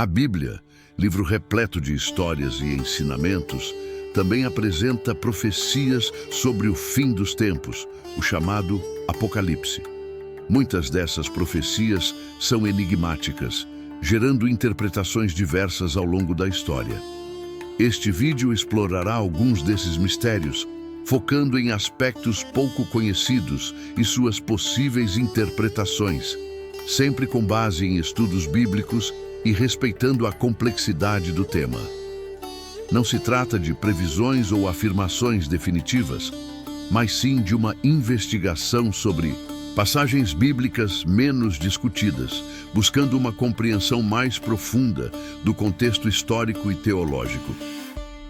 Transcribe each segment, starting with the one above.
A Bíblia, livro repleto de histórias e ensinamentos, também apresenta profecias sobre o fim dos tempos, o chamado Apocalipse. Muitas dessas profecias são enigmáticas, gerando interpretações diversas ao longo da história. Este vídeo explorará alguns desses mistérios, focando em aspectos pouco conhecidos e suas possíveis interpretações, sempre com base em estudos bíblicos e respeitando a complexidade do tema. Não se trata de previsões ou afirmações definitivas, mas sim de uma investigação sobre passagens bíblicas menos discutidas, buscando uma compreensão mais profunda do contexto histórico e teológico.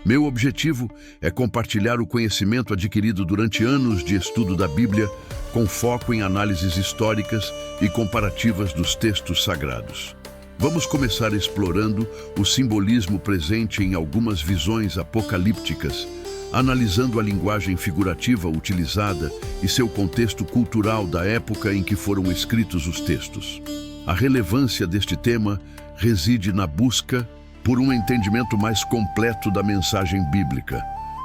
Meu objetivo é compartilhar o conhecimento adquirido durante anos de estudo da Bíblia, com foco em análises históricas e comparativas dos textos sagrados. Vamos começar explorando o simbolismo presente em algumas visões apocalípticas, analisando a linguagem figurativa utilizada e seu contexto cultural da época em que foram escritos os textos. A relevância deste tema reside na busca por um entendimento mais completo da mensagem bíblica.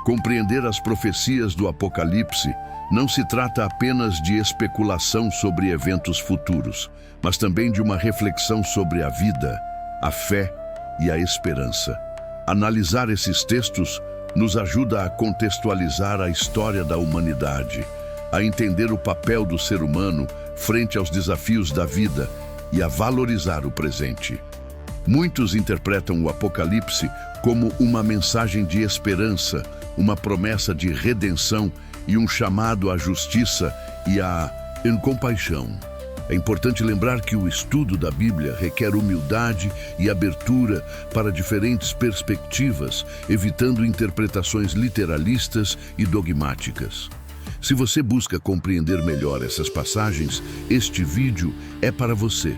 Compreender as profecias do Apocalipse não se trata apenas de especulação sobre eventos futuros, mas também de uma reflexão sobre a vida, a fé e a esperança. Analisar esses textos nos ajuda a contextualizar a história da humanidade, a entender o papel do ser humano frente aos desafios da vida e a valorizar o presente. Muitos interpretam o Apocalipse como uma mensagem de esperança, uma promessa de redenção e um chamado à justiça e à compaixão. É importante lembrar que o estudo da Bíblia requer humildade e abertura para diferentes perspectivas, evitando interpretações literalistas e dogmáticas. Se você busca compreender melhor essas passagens, este vídeo é para você.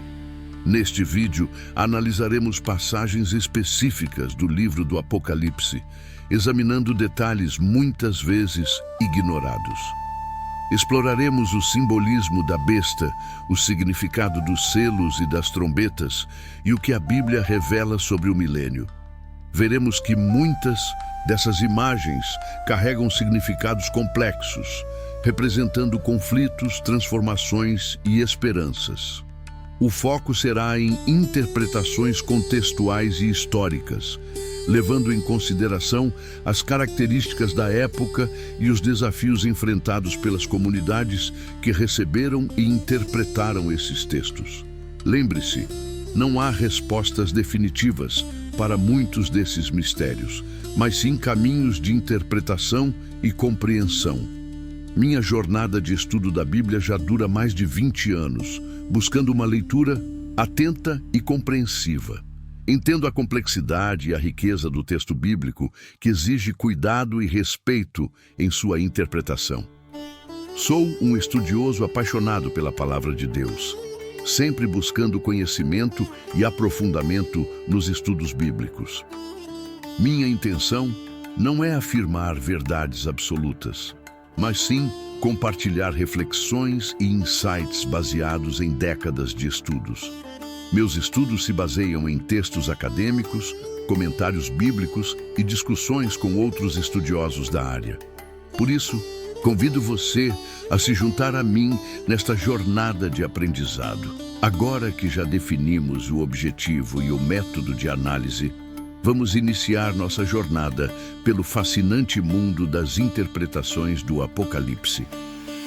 Neste vídeo, analisaremos passagens específicas do livro do Apocalipse, examinando detalhes muitas vezes ignorados. Exploraremos o simbolismo da besta, o significado dos selos e das trombetas e o que a Bíblia revela sobre o milênio. Veremos que muitas dessas imagens carregam significados complexos, representando conflitos, transformações e esperanças. O foco será em interpretações contextuais e históricas, levando em consideração as características da época e os desafios enfrentados pelas comunidades que receberam e interpretaram esses textos. Lembre-se, não há respostas definitivas para muitos desses mistérios, mas sim caminhos de interpretação e compreensão. Minha jornada de estudo da Bíblia já dura mais de 20 anos, buscando uma leitura atenta e compreensiva. Entendo a complexidade e a riqueza do texto bíblico, que exige cuidado e respeito em sua interpretação. Sou um estudioso apaixonado pela palavra de Deus, sempre buscando conhecimento e aprofundamento nos estudos bíblicos. Minha intenção não é afirmar verdades absolutas, mas sim compartilhar reflexões e insights baseados em décadas de estudos. Meus estudos se baseiam em textos acadêmicos, comentários bíblicos e discussões com outros estudiosos da área. Por isso, convido você a se juntar a mim nesta jornada de aprendizado. Agora que já definimos o objetivo e o método de análise, vamos iniciar nossa jornada pelo fascinante mundo das interpretações do Apocalipse.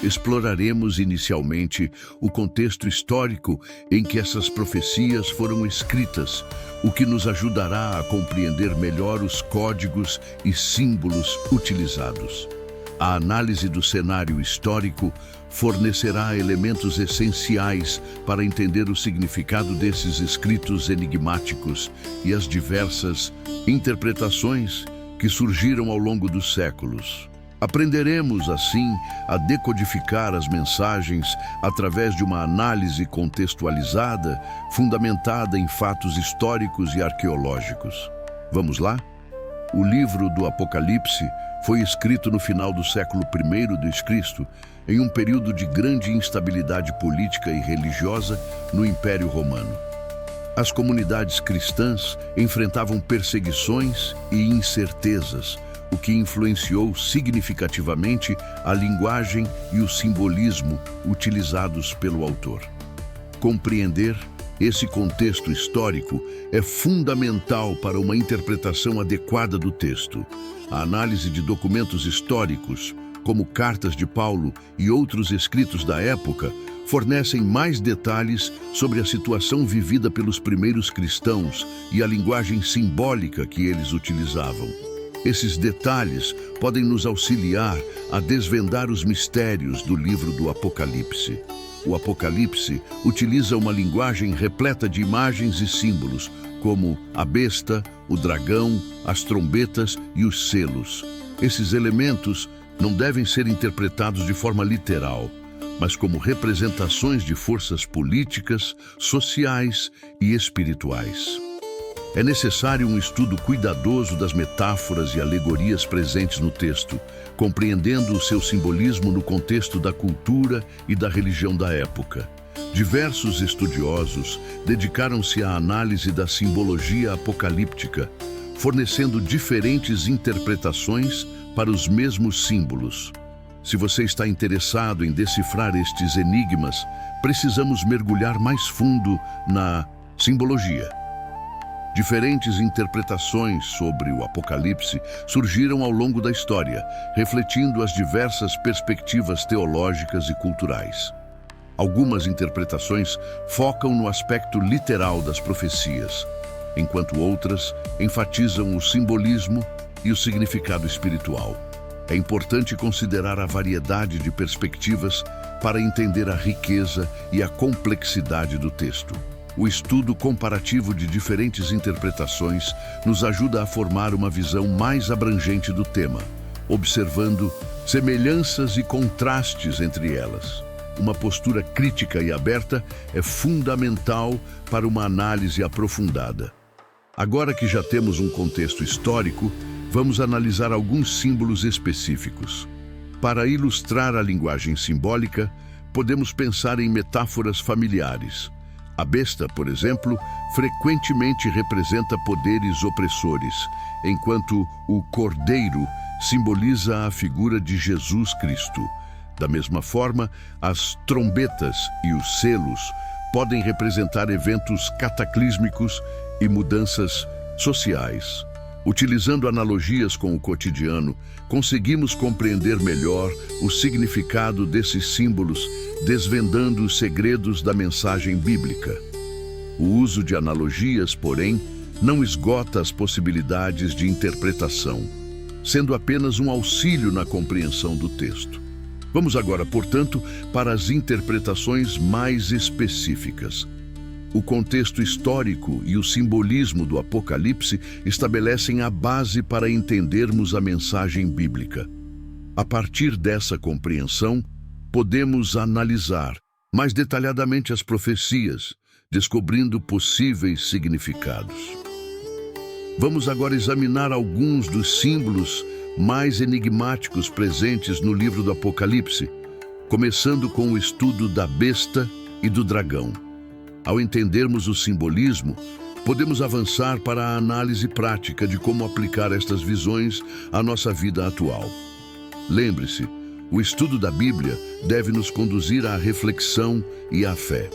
Exploraremos inicialmente o contexto histórico em que essas profecias foram escritas, o que nos ajudará a compreender melhor os códigos e símbolos utilizados. A análise do cenário histórico fornecerá elementos essenciais para entender o significado desses escritos enigmáticos e as diversas interpretações que surgiram ao longo dos séculos. Aprenderemos, assim, a decodificar as mensagens através de uma análise contextualizada, fundamentada em fatos históricos e arqueológicos. Vamos lá? O livro do Apocalipse foi escrito no final do século I d.C., em um período de grande instabilidade política e religiosa no Império Romano. As comunidades cristãs enfrentavam perseguições e incertezas, o que influenciou significativamente a linguagem e o simbolismo utilizados pelo autor. Compreender esse contexto histórico é fundamental para uma interpretação adequada do texto. A análise de documentos históricos, como cartas de Paulo e outros escritos da época, fornecem mais detalhes sobre a situação vivida pelos primeiros cristãos e a linguagem simbólica que eles utilizavam. Esses detalhes podem nos auxiliar a desvendar os mistérios do livro do Apocalipse. O Apocalipse utiliza uma linguagem repleta de imagens e símbolos, como a besta, o dragão, as trombetas e os selos. Esses elementos não devem ser interpretados de forma literal, mas como representações de forças políticas, sociais e espirituais. É necessário um estudo cuidadoso das metáforas e alegorias presentes no texto, compreendendo o seu simbolismo no contexto da cultura e da religião da época. Diversos estudiosos dedicaram-se à análise da simbologia apocalíptica, fornecendo diferentes interpretações para os mesmos símbolos. Se você está interessado em decifrar estes enigmas, precisamos mergulhar mais fundo na simbologia. Diferentes interpretações sobre o Apocalipse surgiram ao longo da história, refletindo as diversas perspectivas teológicas e culturais. Algumas interpretações focam no aspecto literal das profecias, enquanto outras enfatizam o simbolismo e o significado espiritual. É importante considerar a variedade de perspectivas para entender a riqueza e a complexidade do texto. O estudo comparativo de diferentes interpretações nos ajuda a formar uma visão mais abrangente do tema, observando semelhanças e contrastes entre elas. Uma postura crítica e aberta é fundamental para uma análise aprofundada. Agora que já temos um contexto histórico, vamos analisar alguns símbolos específicos. Para ilustrar a linguagem simbólica, podemos pensar em metáforas familiares. A besta, por exemplo, frequentemente representa poderes opressores, enquanto o cordeiro simboliza a figura de Jesus Cristo. Da mesma forma, as trombetas e os selos podem representar eventos cataclísmicos e mudanças sociais. Utilizando analogias com o cotidiano, conseguimos compreender melhor o significado desses símbolos, desvendando os segredos da mensagem bíblica. O uso de analogias, porém, não esgota as possibilidades de interpretação, sendo apenas um auxílio na compreensão do texto. Vamos agora, portanto, para as interpretações mais específicas. O contexto histórico e o simbolismo do Apocalipse estabelecem a base para entendermos a mensagem bíblica. A partir dessa compreensão, podemos analisar mais detalhadamente as profecias, descobrindo possíveis significados. Vamos agora examinar alguns dos símbolos mais enigmáticos presentes no livro do Apocalipse, começando com o estudo da besta e do dragão. Ao entendermos o simbolismo, podemos avançar para a análise prática de como aplicar estas visões à nossa vida atual. Lembre-se, o estudo da Bíblia deve nos conduzir à reflexão e à fé.